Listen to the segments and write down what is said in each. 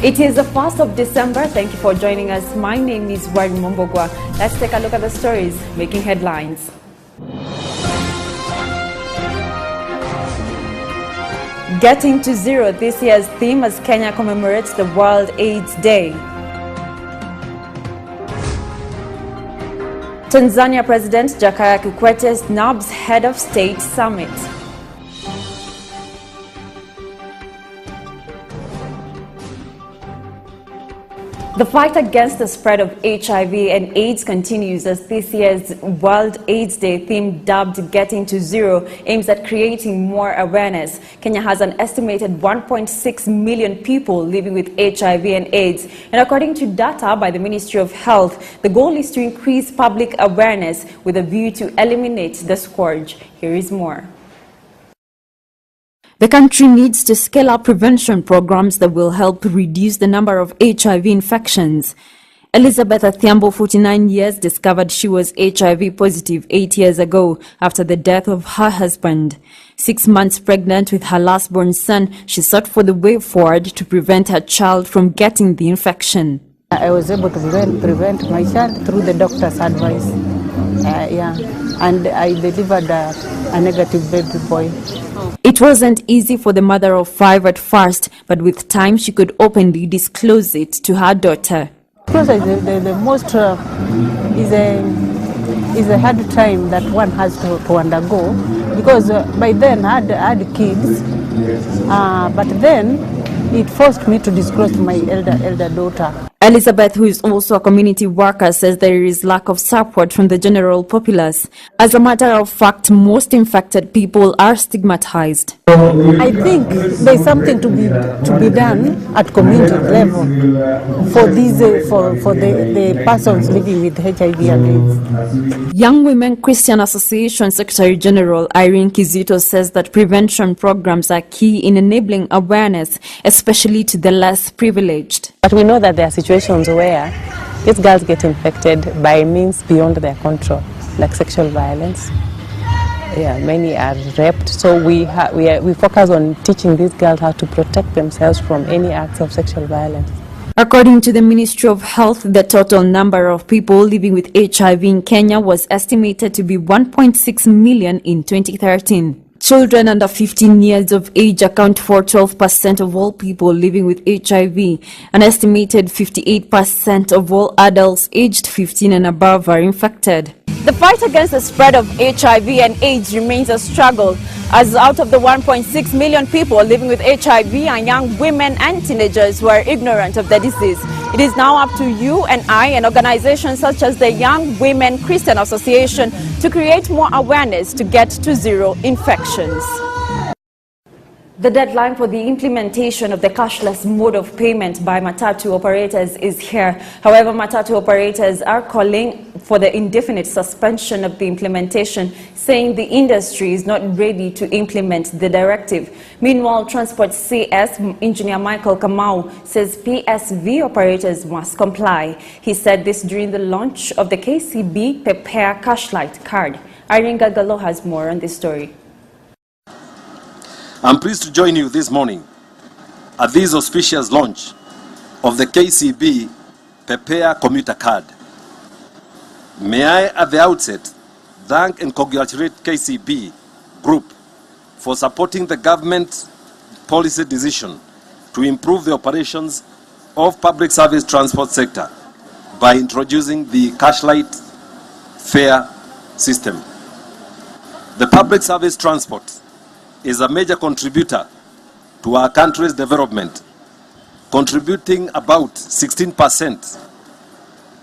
It is the 1st of December. Thank you for joining us. My name is Wari Mombogwa. Let's take a look at the stories making headlines. Getting to Zero, this year's theme as Kenya commemorates the World AIDS Day. Tanzania President Jakaya Kikwete snubs head of state summit. The fight against the spread of HIV and AIDS continues as this year's World AIDS Day theme, dubbed Getting to Zero, aims at creating more awareness. Kenya has an estimated 1.6 million people living with HIV and AIDS. And according to data by the Ministry of Health, the goal is to increase public awareness with a view to eliminate the scourge. Here is more. The country needs to scale up prevention programs that will help reduce the number of HIV infections. Elizabeth Athiambo, 49 years, discovered she was HIV positive 8 years ago after the death of her husband. 6 months pregnant with her last-born son, she sought for the way forward to prevent her child from getting the infection. I was able to prevent my child through the doctor's advice. And I delivered a negative baby boy. It wasn't easy for the mother of 5 at first, but with time she could openly disclose it to her daughter. The most is a hard time that one has to undergo, because by then I had kids, but then it forced me to disclose to my elder daughter. Elizabeth, who is also a community worker, says there is lack of support from the general populace. As a matter of fact, most infected people are stigmatized. I think there's something to be done at community level for the persons living with HIV and AIDS. Young Women Christian Association Secretary General Irene Kizito says that prevention programs are key in enabling awareness, especially to the less privileged. But we know that there are situations where these girls get infected by means beyond their control, like sexual violence. Many are raped, so we focus on teaching these girls how to protect themselves from any acts of sexual violence. According to the Ministry of Health, the total number of people living with HIV in Kenya was estimated to be 1.6 million in 2013. Children under 15 years of age account for 12% of all people living with HIV. An estimated 58% of all adults aged 15 and above are infected. The fight against the spread of HIV and AIDS remains a struggle, as out of the 1.6 million people living with HIV are young women and teenagers who are ignorant of the disease. It is now up to you and I and organizations such as the Young Women Christian Association to create more awareness to get to zero infections. The deadline for the implementation of the cashless mode of payment by Matatu operators is here. However, Matatu operators are calling for the indefinite suspension of the implementation, saying the industry is not ready to implement the directive. Meanwhile, Transport CS Engineer Michael Kamau says PSV operators must comply. He said this during the launch of the KCB Prepare Cashlight card. Irene Gagalo has more on this story. I'm pleased to join you this morning at this auspicious launch of the KCB Prepare Commuter Card. May I at the outset thank and congratulate KCB Group for supporting the government policy decision to improve the operations of public service transport sector by introducing the Cashlight fare system. The public service transport is a major contributor to our country's development, contributing about 16%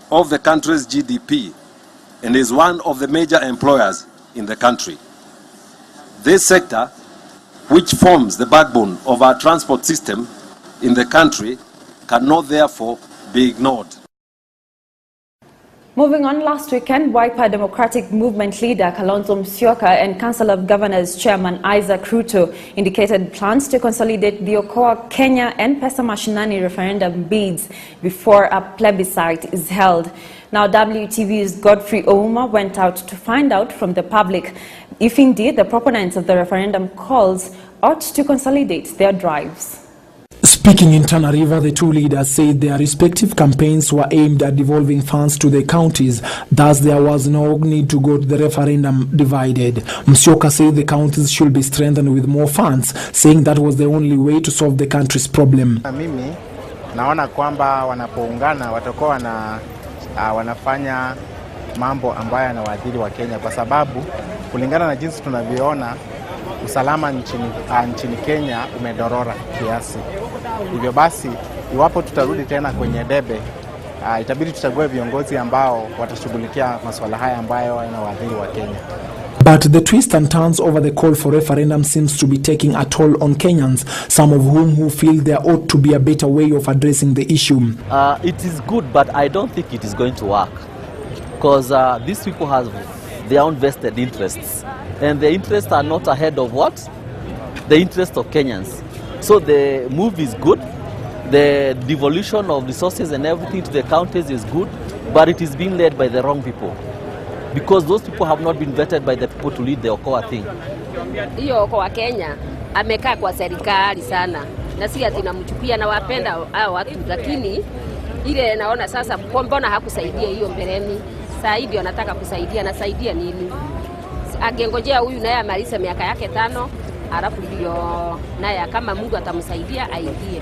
of the country's GDP and is one of the major employers in the country. This sector, which forms the backbone of our transport system in the country, cannot therefore be ignored. Moving on, last weekend, Wiper Democratic Movement leader Kalonzo Musyoka and Council of Governors Chairman Isaac Ruto indicated plans to consolidate the Okoa, Kenya and Kenya-Mashinani referendum bids before a plebiscite is held. Now, WTV's Godfrey Ouma went out to find out from the public if indeed the proponents of the referendum calls ought to consolidate their drives. Speaking in Tana River, the two leaders said their respective campaigns were aimed at devolving funds to the counties. Thus, there was no need to go to the referendum divided. Musyoka said the counties should be strengthened with more funds, saying that was the only way to solve the country's problem. Mimi naona kwamba wanapoungana watakuwa wanafanya mambo ambayo yanawaadhiri wa Kenya, kwa sababu kulingana na jinsi tunavyoona usalama nchini Kenya umedorora kiasi. Hivyo basi, iwapo tutarudi tena kwenye debe, itabidi tuchague viongozi ambao watashughulikia masuala haya ambayo yanawaadhiri wa Kenya. But the twists and turns over the call for referendum seems to be taking a toll on Kenyans, some of who feel there ought to be a better way of addressing the issue. It is good, but I don't think it is going to work, because these people have their own vested interests, and the interests are not ahead of what? The interest of Kenyans. So the move is good, the devolution of resources and everything to the counties is good, but it is being led by the wrong people, because those people have not been vetted by the people to lead the Okoa thing. Hiyo Okoa Kenya amekaa kwa serikali sana, na si ati namchukia na wapenda hao watu, lakini ile naona sasa mbona hakusaidia hiyo mbeleni. Sasa hivi anataka kusaidia, na saidia nini? Angengojea huyu naye amalize miaka yake 5, alafu ndio naye kama Mungu atamsaidia aidie.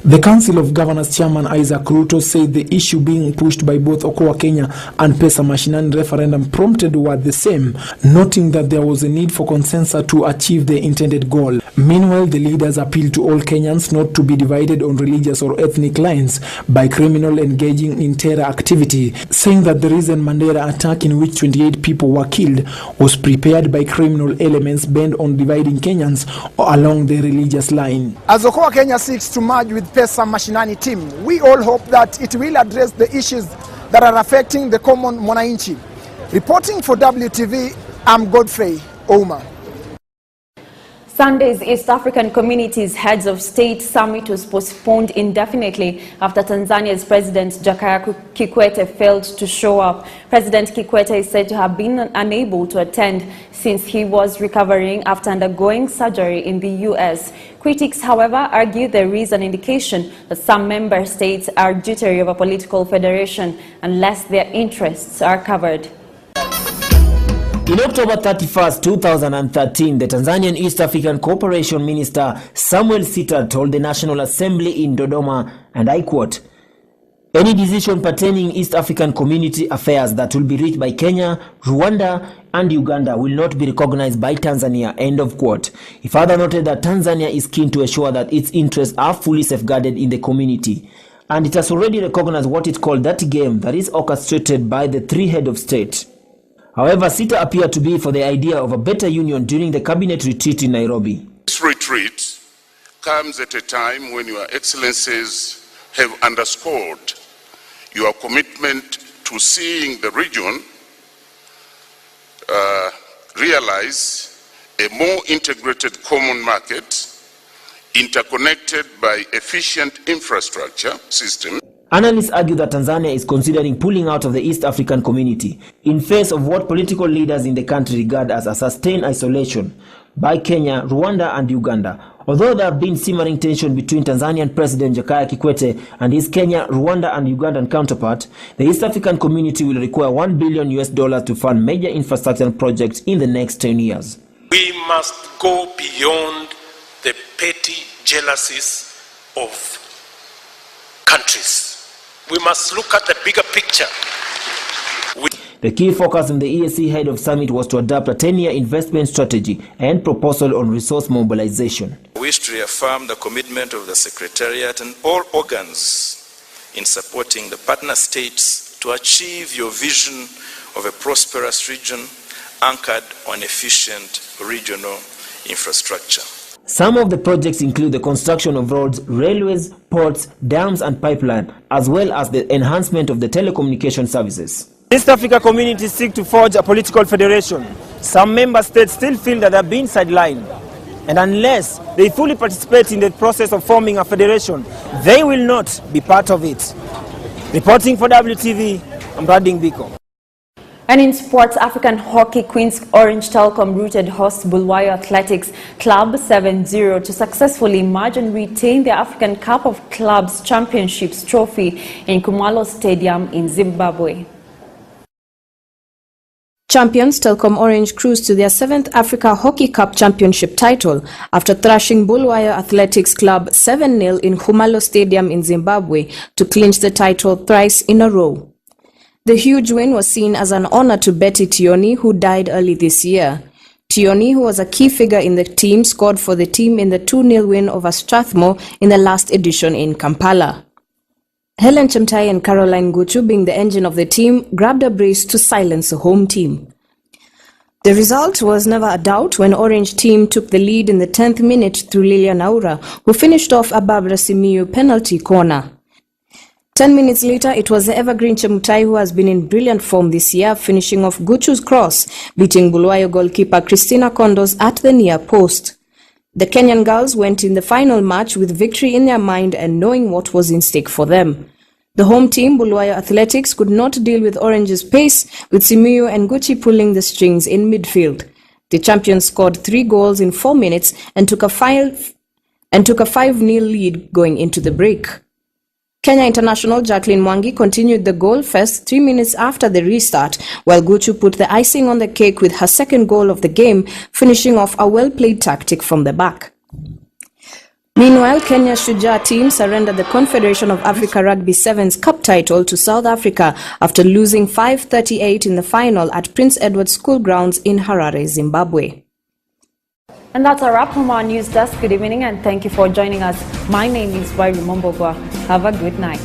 The Council of Governors Chairman Isaac Ruto said the issue being pushed by both Okoa Kenya and Kenya-Mashinani referendum prompted were the same, noting that there was a need for consensus to achieve the intended goal. Meanwhile, the leaders appealed to all Kenyans not to be divided on religious or ethnic lines by criminal engaging in terror activity, saying that the recent Mandera attack in which 28 people were killed was prepared by criminal elements bent on dividing Kenyans along the religious line. As Okoa Kenya seeks to merge with Kenya-Mashinani team, we all hope that it will address the issues that are affecting the common mwananchi. Reporting for WTV, I'm Godfrey Ouma. Sunday's East African Community's Heads of State Summit was postponed indefinitely after Tanzania's President Jakaya Kikwete failed to show up. President Kikwete is said to have been unable to attend since he was recovering after undergoing surgery in the U.S. Critics, however, argue there is an indication that some member states are jittery of a political federation unless their interests are covered. In October 31st, 2013, the Tanzanian East African Cooperation Minister Samuel Sitta told the National Assembly in Dodoma, and I quote, "Any decision pertaining East African Community affairs that will be reached by Kenya, Rwanda, and Uganda will not be recognized by Tanzania," end of quote. He further noted that Tanzania is keen to ensure that its interests are fully safeguarded in the community, and it has already recognized what it called that game that is orchestrated by the three heads of state. However, Sitta appeared to be for the idea of a better union during the cabinet retreat in Nairobi. This retreat comes at a time when Your Excellencies have underscored your commitment to seeing the region realize a more integrated common market, interconnected by efficient infrastructure systems. Analysts argue that Tanzania is considering pulling out of the East African Community in face of what political leaders in the country regard as a sustained isolation by Kenya, Rwanda, and Uganda. Although there have been simmering tension between Tanzanian President Jakaya Kikwete and his Kenya, Rwanda, and Ugandan counterpart, the East African Community will require $1 billion to fund major infrastructure projects in the next 10 years. We must go beyond the petty jealousies of countries. We must look at the bigger picture. The key focus in the EAC head of summit was to adopt a 10-year investment strategy and proposal on resource mobilization. I wish to reaffirm the commitment of the Secretariat and all organs in supporting the partner states to achieve your vision of a prosperous region anchored on efficient regional infrastructure. Some of the projects include the construction of roads, railways, ports, dams and pipeline, as well as the enhancement of the telecommunication services. East Africa Community seek to forge a political federation. Some member states still feel that they are being sidelined, and unless they fully participate in the process of forming a federation, they will not be part of it. Reporting for WTV, I'm Brading Biko. And in sports, African Hockey Queens Orange Telecom routed host Bulawayo Athletics Club 7-0 to successfully emerge and retain the African Cup of Clubs Championships trophy in Kumalo Stadium in Zimbabwe. Champions Telkom Orange cruised to their 7th Africa Hockey Cup Championship title after thrashing Bulawayo Athletics Club 7-0 in Kumalo Stadium in Zimbabwe to clinch the title thrice in a row. The huge win was seen as an honor to Betty Tioni, who died early this year. Tioni, who was a key figure in the team, scored for the team in the 2-0 win over Strathmore in the last edition in Kampala. Helen Chemtai and Caroline Guchu, being the engine of the team, grabbed a brace to silence the home team. The result was never a doubt when Orange team took the lead in the 10th minute through Lilian Aura, who finished off a Barbara Simiyu penalty corner. 10 minutes later, it was the evergreen Chemutai who has been in brilliant form this year, finishing off Guchu's cross, beating Bulawayo goalkeeper Christina Kondos at the near post. The Kenyan girls went in the final match with victory in their mind and knowing what was in stake for them. The home team, Bulawayo Athletics, could not deal with Orange's pace, with Simiyu and Gucci pulling the strings in midfield. The champions scored 3 goals in 4 minutes and took a 5-0 lead going into the break. Kenya international Jacqueline Mwangi continued the goal first 3 minutes after the restart, while Guchu put the icing on the cake with her second goal of the game, finishing off a well-played tactic from the back. Meanwhile, Kenya's Shujaa team surrendered the Confederation of Africa Rugby Sevens Cup title to South Africa after losing 5-38 in the final at Prince Edward School Grounds in Harare, Zimbabwe. And that's a wrap from our news desk. Good evening and thank you for joining us. My name is Wairi Mombogwa. Have a good night.